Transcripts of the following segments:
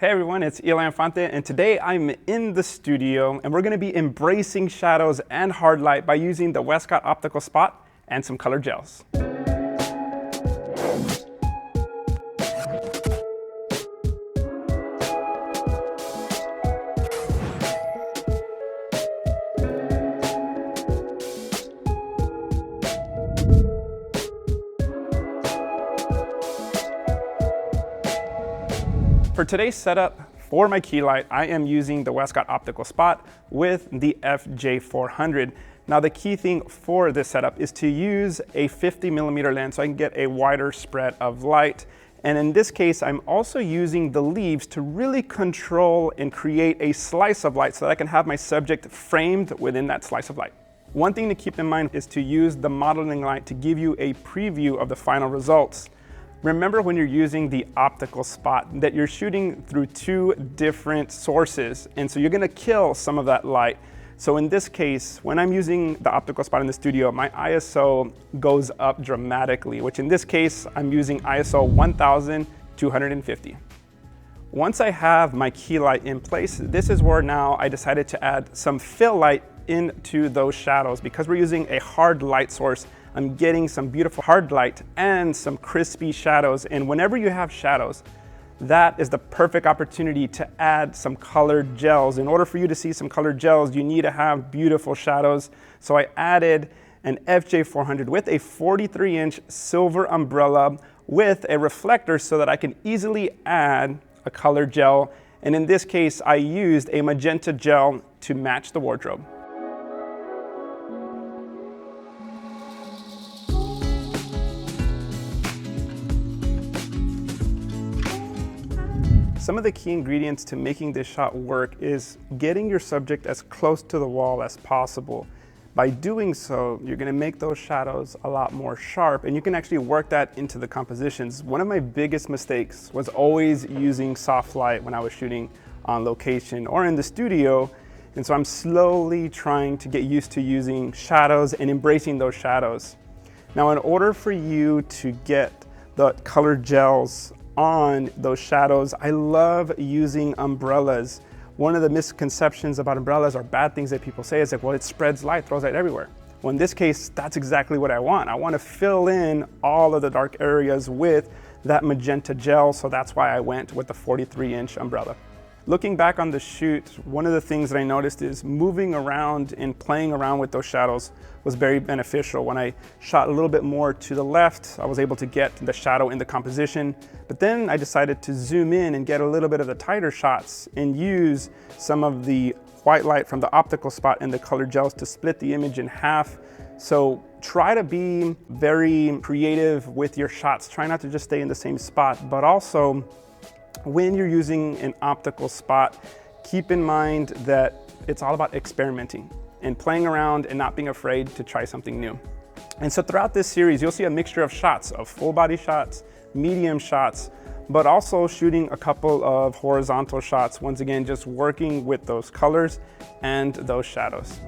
Hey everyone, it's Eli Infante, and today I'm in the studio and we're going to be embracing shadows and hard light by using the Westcott Optical Spot and some color gels. For today's setup, for my key light, I am using the Westcott Optical Spot with the FJ400. Now the key thing for this setup is to use a 50mm lens so I can get a wider spread of light. And in this case, I'm also using the leaves to really control and create a slice of light so that I can have my subject framed within that slice of light. One thing to keep in mind is to use the modeling light to give you a preview of the final results. Remember when you're using the optical spot that you're shooting through two different sources, and so you're gonna kill some of that light. So in this case, when I'm using the optical spot in the studio, my ISO goes up dramatically, which in this case, I'm using ISO 1250. Once I have my key light in place, this is where now I decided to add some fill light into those shadows. Because we're using a hard light source, I'm getting some beautiful hard light and some crispy shadows. And whenever you have shadows, that is the perfect opportunity to add some colored gels. In order for you to see some colored gels, you need to have beautiful shadows. So I added an FJ400 with a 43-inch silver umbrella with a reflector so that I can easily add a colored gel. And in this case, I used a magenta gel to match the wardrobe. Some of the key ingredients to making this shot work is getting your subject as close to the wall as possible. By doing so, you're going to make those shadows a lot more sharp, and you can actually work that into the compositions. One of my biggest mistakes was always using soft light when I was shooting on location or in the studio, and so I'm slowly trying to get used to using shadows and embracing those shadows. Now, in order for you to get the colored gels on those shadows, I love using umbrellas. One of the misconceptions about umbrellas or bad things that people say is like, well, it spreads light, throws light everywhere. Well, in this case, that's exactly what I want. I want to fill in all of the dark areas with that magenta gel, so that's why I went with the 43-inch umbrella. Looking back on the shoot, one of the things that I noticed is moving around and playing around with those shadows was very beneficial. When I shot a little bit more to the left, I was able to get the shadow in the composition, but then I decided to zoom in and get a little bit of the tighter shots and use some of the white light from the optical spot and the colored gels to split the image in half. So try to be very creative with your shots. Try not to just stay in the same spot, but also when you're using an optical spot, keep in mind that it's all about experimenting and playing around and not being afraid to try something new. And so throughout this series, you'll see a mixture of shots, of full body shots, medium shots, but also shooting a couple of horizontal shots. Once again, just working with those colors and those shadows.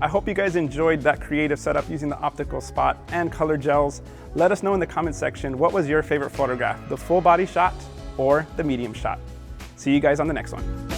I hope you guys enjoyed that creative setup using the optical spot and color gels. Let us know in the comment section, what was your favorite photograph, the full body shot or the medium shot? See you guys on the next one.